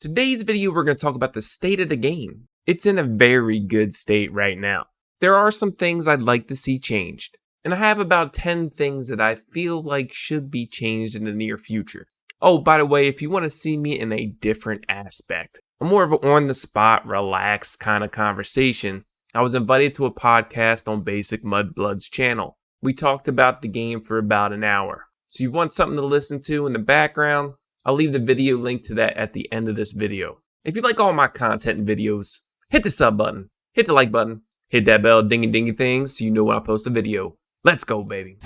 Today's video we're going to talk about the state of the game. It's in a very good state right now. There are some things I'd like to see changed, and I have about 10 things that I feel like should be changed in the near future. Oh, by the way, if you want to see me in a different aspect, a more of an on-the-spot, relaxed kind of conversation, I was invited to a podcast on BasicMudBlood's channel. We talked about the game for about an hour. So you want something to listen to in the background? I'll leave the video link to that at the end of this video. If you like all my content and videos, hit the sub button, hit the like button, hit that bell dingy dingy thing so you know when I post a video. Let's go, baby.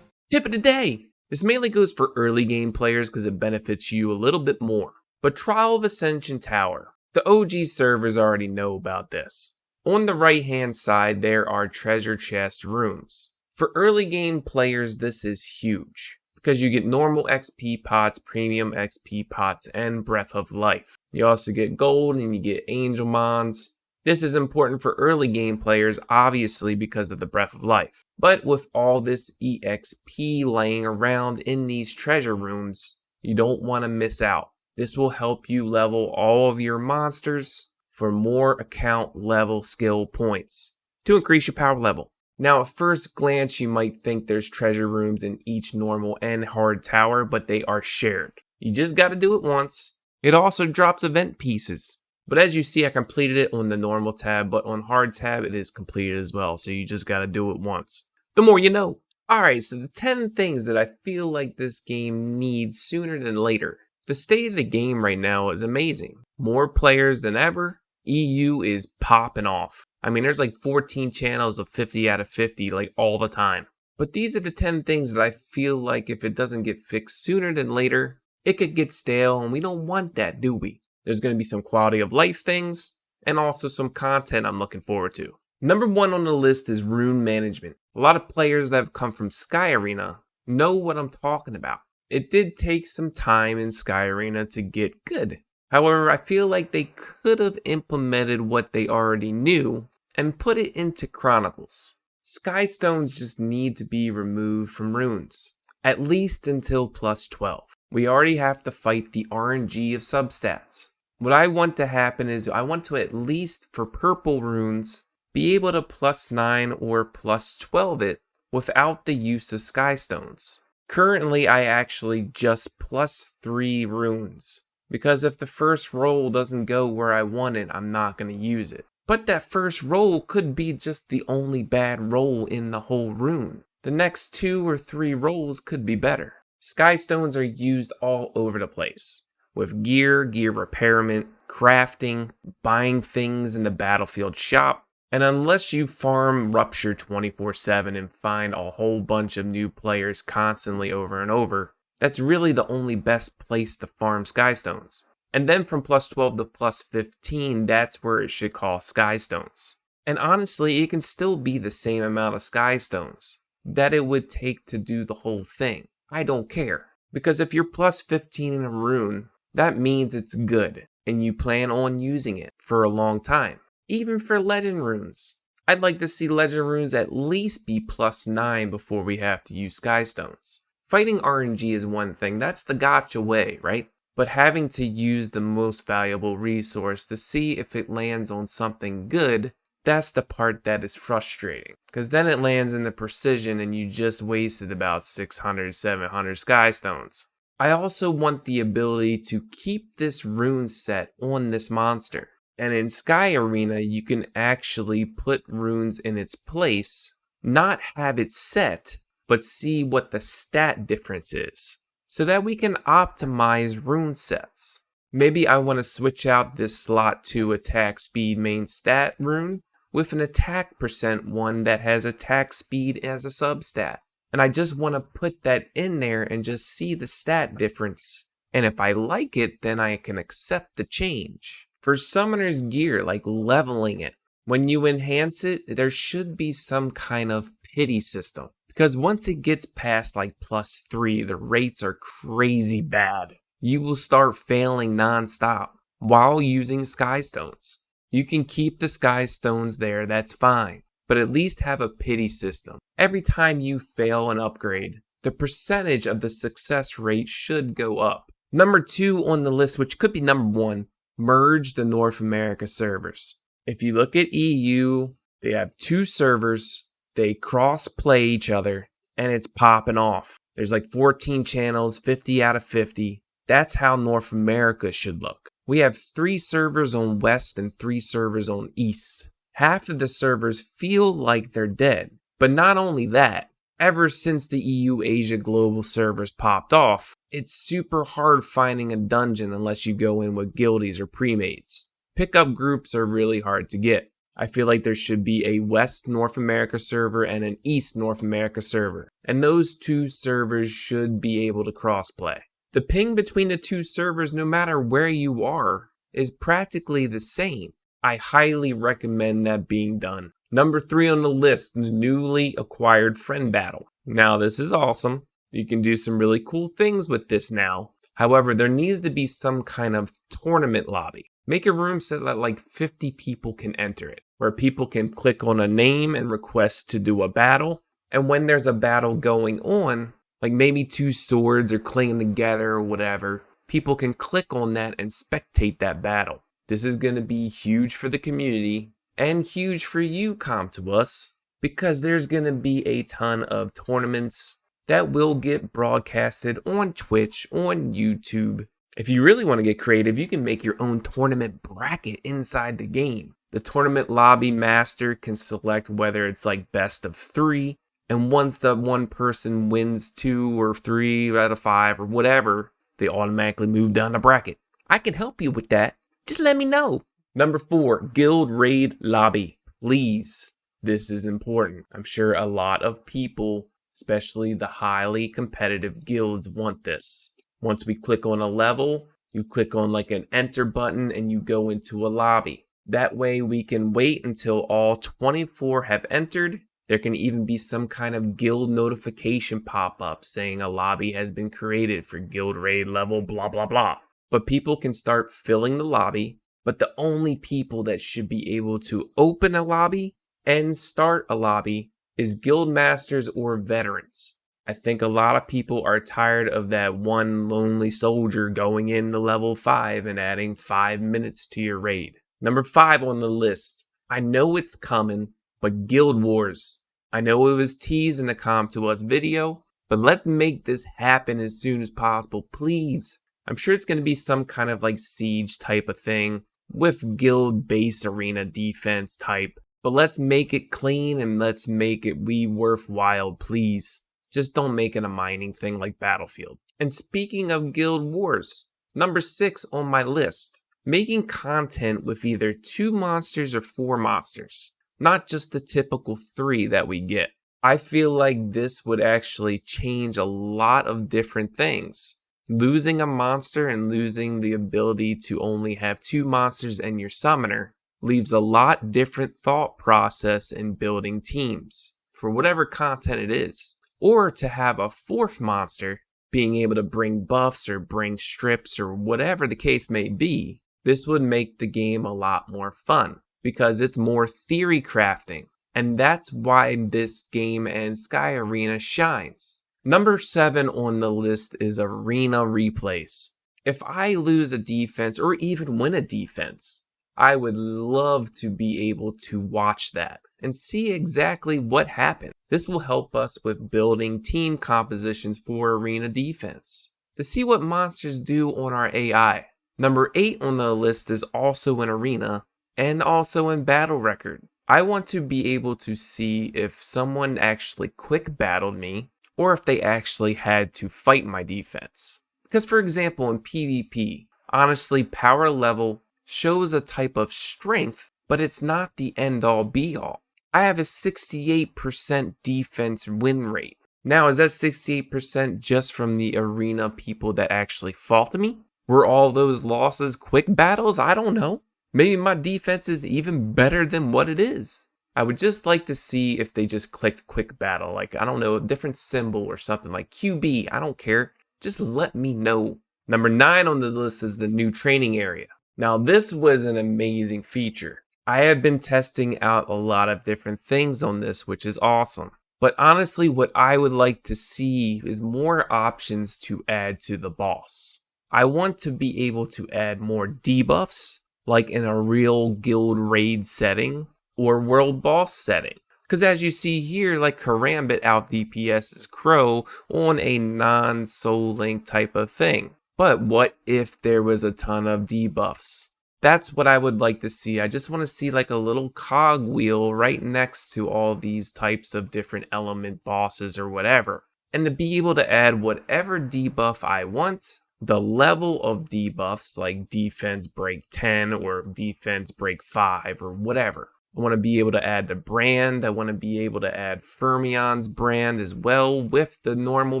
Tip of the day. This mainly goes for early game players because it benefits you a little bit more. But Trial of Ascension Tower. The OG servers already know about this. On the right hand side there are treasure chest rooms. For early game players this is huge, because you get normal XP pots, premium XP pots, and Breath of Life. You also get gold and you get angel mons. This is important for early game players obviously because of the Breath of Life. But with all this EXP laying around in these treasure rooms, you don't want to miss out. This will help you level all of your monsters for more account level skill points to increase your power level. Now at first glance you might think there's treasure rooms in each normal and hard tower, but they are shared. You just got to do it once. It also drops event pieces. But as you see, I completed it on the normal tab, but on hard tab it is completed as well, so you just got to do it once. The more you know. Alright, so the 10 things that I feel like this game needs sooner than later. The state of the game right now is amazing. More players than ever. EU is popping off. I mean, there's like 14 channels of 50 out of 50 like all the time. But these are the 10 things that I feel like if it doesn't get fixed sooner than later, it could get stale, and we don't want that, do we? There's going to be some quality of life things and also some content I'm looking forward to. Number 1 on the list is Rune Management. A lot of players that have come from Sky Arena know what I'm talking about. It did take some time in Sky Arena to get good. However, I feel like they could have implemented what they already knew and put it into Chronicles. Sky Stones just need to be removed from runes, at least until plus 12. We already have to fight the RNG of substats. What I want to happen is I want to, at least for purple runes, be able to plus 9 or plus 12 it without the use of Sky Stones. Currently, I actually just plus 3 runes, because if the first roll doesn't go where I want it, I'm not going to use it. But that first roll could be just the only bad roll in the whole rune. The next 2 or 3 rolls could be better. Sky Stones are used all over the place, with gear repairment, crafting, buying things in the battlefield shop. And unless you farm Rupture 24/7 and find a whole bunch of new players constantly over and over, that's really the only best place to farm Sky Stones. And then from plus 12 to plus 15, that's where it should call Sky Stones. And honestly, it can still be the same amount of Sky Stones that it would take to do the whole thing. I don't care. Because if you're plus 15 in a rune, that means it's good, and you plan on using it for a long time. Even for legend runes. I'd like to see legend runes at least be plus 9 before we have to use Sky Stones. Fighting RNG is one thing, that's the gotcha way, right? But having to use the most valuable resource to see if it lands on something good, that's the part that is frustrating. Because then it lands in the precision and you just wasted about 600, 700 Sky Stones. I also want the ability to keep this rune set on this monster. And in Sky Arena, you can actually put runes in its place, not have it set, but see what the stat difference is, so that we can optimize rune sets. Maybe I want to switch out this slot 2 attack speed main stat rune with an attack percent one that has attack speed as a substat. And I just want to put that in there and just see the stat difference. And if I like it, then I can accept the change. For Summoner's Gear, like leveling it, when you enhance it, there should be some kind of pity system. Because once it gets past like plus 3, the rates are crazy bad. You will start failing non-stop while using Sky Stones. You can keep the sky stones there, that's fine, but at least have a pity system. Every time you fail an upgrade, the percentage of the success rate should go up. Number 2 on the list, which could be number 1, merge the North America servers. If you look at EU, they have 2 servers, they cross-play each other, and it's popping off. There's like 14 channels, 50 out of 50. That's how North America should look. We have 3 servers on West and 3 servers on East. Half of the servers feel like they're dead. But not only that, ever since the EU Asia global servers popped off, it's super hard finding a dungeon unless you go in with guildies or premades. Pickup groups are really hard to get. I feel like there should be a West North America server and an East North America server, and those 2 servers should be able to crossplay. The ping between the 2 servers, no matter where you are, is practically the same. I highly recommend that being done. Number 3 on the list, the newly acquired friend battle. Now this is awesome. You can do some really cool things with this now. However, there needs to be some kind of tournament lobby. Make a room so that like 50 people can enter it, where people can click on a name and request to do a battle. And when there's a battle going on, like maybe 2 swords are clinging together or whatever, people can click on that and spectate that battle. This is going to be huge for the community and huge for you, Com2Us, because there's going to be a ton of tournaments that will get broadcasted on Twitch, on YouTube. If you really want to get creative, you can make your own tournament bracket inside the game. The tournament lobby master can select whether it's like best of 3. And once the one person wins 2 or 3 out of 5 or whatever, they automatically move down the bracket. I can help you with that. Just let me know. Number 4, guild raid lobby. Please. This is important. I'm sure a lot of people, especially the highly competitive guilds, want this. Once we click on a level, you click on like an enter button and you go into a lobby. That way we can wait until all 24 have entered. There can even be some kind of guild notification pop up saying a lobby has been created for guild raid level blah blah blah. But people can start filling the lobby, but the only people that should be able to open a lobby and start a lobby is guild masters or veterans. I think a lot of people are tired of that one lonely soldier going in to level 5 and adding 5 minutes to your raid. Number 5 on the list. I know it's coming, but Guild Wars. I know it was teased in the Com2Us video, but let's make this happen as soon as possible, please. I'm sure it's going to be some kind of like siege type of thing with guild base arena defense type, but let's make it clean and let's make it worthwhile, please. Just don't make it a mining thing like Battlefield. And speaking of Guild Wars, number 6 on my list, making content with either 2 monsters or 4 monsters, not just the typical 3 that we get. I feel like this would actually change a lot of different things. Losing a monster and losing the ability to only have 2 monsters and your summoner leaves a lot different thought process in building teams for whatever content it is. Or to have a 4th monster being able to bring buffs or bring strips or whatever the case may be. This would make the game a lot more fun because it's more theory crafting. And that's why this game and Sky Arena shines. Number 7 on the list is arena replays. If I lose a defense or even win a defense, I would love to be able to watch that and see exactly what happened. This will help us with building team compositions for arena defense, to see what monsters do on our AI. Number 8 on the list is also in arena and also in battle record. I want to be able to see if someone actually quick battled me or if they actually had to fight my defense. Because for example in PvP, honestly power level shows a type of strength, but it's not the end all be all. I have a 68% defense win rate. Now is that 68% just from the arena people that actually fought me? Were all those losses quick battles? I don't know. Maybe my defense is even better than what it is. I would just like to see if they just clicked quick battle, like, I don't know, a different symbol or something like QB, I don't care. Just let me know. Number 9 on this list is the new training area. Now this was an amazing feature. I have been testing out a lot of different things on this, which is awesome. But honestly, what I would like to see is more options to add to the boss. I want to be able to add more debuffs, like in a real guild raid setting or world boss setting. Because as you see here, like Karambit out DPS's Crow on a non-Soul Link type of thing. But what if there was a ton of debuffs? That's what I would like to see. I just want to see like a little cog wheel right next to all these types of different element bosses or whatever. And to be able to add whatever debuff I want, the level of debuffs like defense break 10 or defense break 5 or whatever. I want to be able to add the brand. I want to be able to add Fermion's brand as well with the normal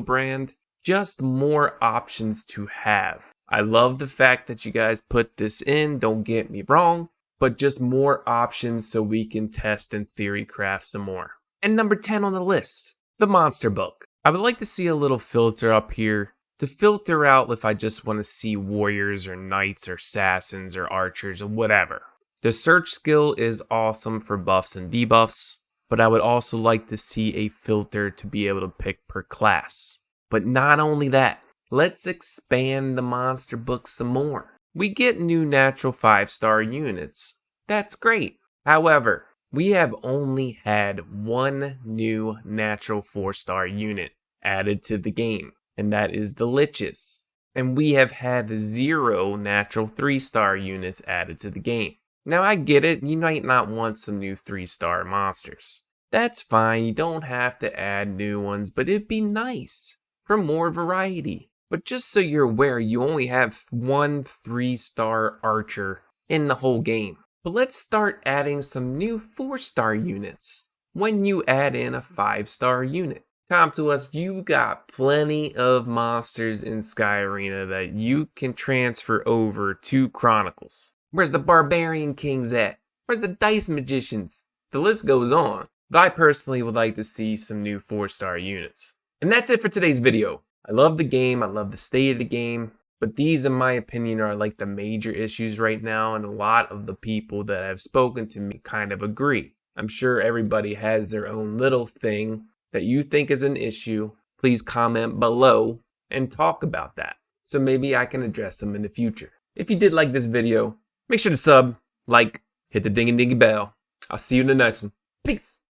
brand. Just more options to have. I love the fact that you guys put this in, don't get me wrong, but just more options so we can test and theory craft some more. And number 10 on the list, the monster book. I would like to see a little filter up here to filter out if I just want to see warriors or knights or assassins or archers or whatever. The search skill is awesome for buffs and debuffs, but I would also like to see a filter to be able to pick per class. But not only that, let's expand the monster book some more. We get new natural 5-star units. That's great. However, we have only had one new natural 4-star unit added to the game, and that is the Liches. And we have had 0 natural 3-star units added to the game. Now I get it, you might not want some new 3-star monsters. That's fine, you don't have to add new ones, but it'd be nice for more variety. But just so you're aware, you only have one 3-star archer in the whole game. But let's start adding some new 4-star units when you add in a 5-star unit. Come to us, you got plenty of monsters in Sky Arena that you can transfer over to Chronicles. Where's the Barbarian Kings at? Where's the Dice Magicians? The list goes on. But I personally would like to see some new 4-star units. And that's it for today's video. I love the game, I love the state of the game, but these in my opinion are like the major issues right now, and a lot of the people that have spoken to me kind of agree. I'm sure everybody has their own little thing that you think is an issue. Please comment below and talk about that, so maybe I can address them in the future. If you did like this video, make sure to sub, like, hit the ding-a-dingy bell. I'll see you in the next one. Peace!